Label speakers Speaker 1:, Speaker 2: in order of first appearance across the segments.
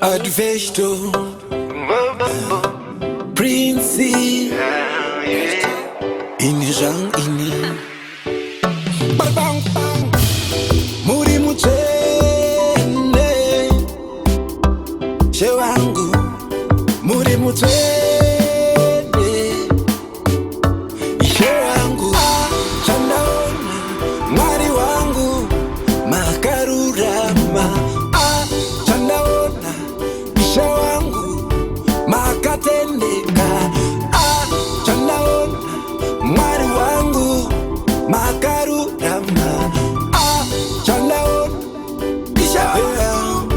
Speaker 1: Advesto Prince Ini Jean Ini Bang bang Muri mutene Shewangu Muri mutene Shewangu Chanaona Mwari wangu Makarurama Chanaona Isha wangu Makatendeka Chanaona Mwari wangu Makarurama Chanaona Isha wangu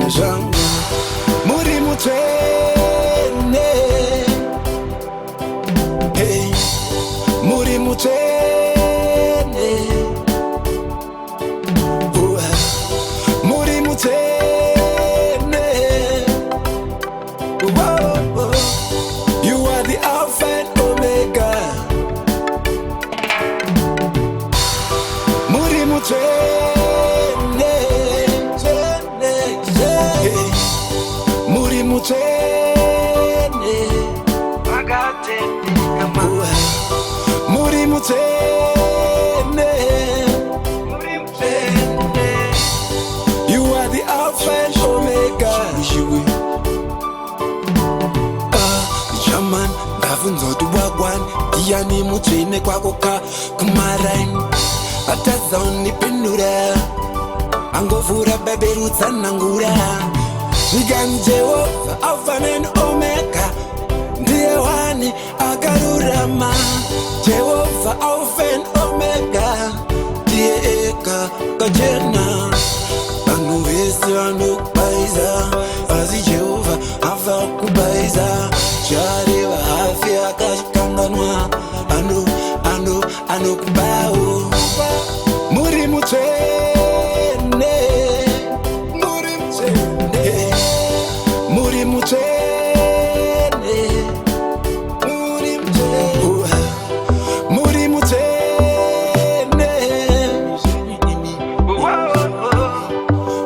Speaker 1: Jangu Muri mutene Hey Muri mutene Muri mutene You are the Alpha and Omega Muri mutene Hey Muri mutene Muri mutene You are the Alpha and Omega Jaman Gafunzo tuwagwan Diani mutene kwa koka kumarain Atazoni penura Angofura beberuta nangura Jigan Jehovah Alpha and Omega Ndiye wani akarurama Jehovah Alpha and Omega Ndiye eka kajena Anu wesi anu kubaiza Azi Jehovah Alpha kubaiza Shariwa afya kashikanganwa Anu kubao Muri mutene Muri mutene Muri mutene Muri mutene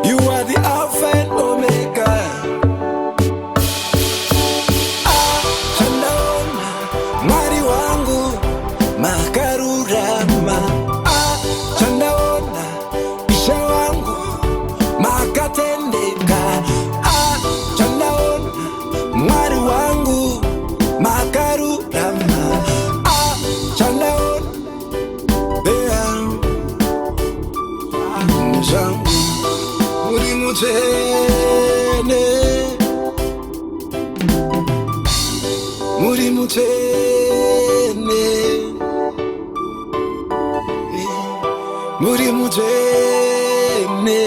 Speaker 1: You are the Alpha and Omega Chanaona Mwari wangu Makarurama Chanaona Isha wangu Makatendeka Chanaona Mwari wangu Makarurama Chanaona Jangu Muri mutene Muri mutene Muri mutene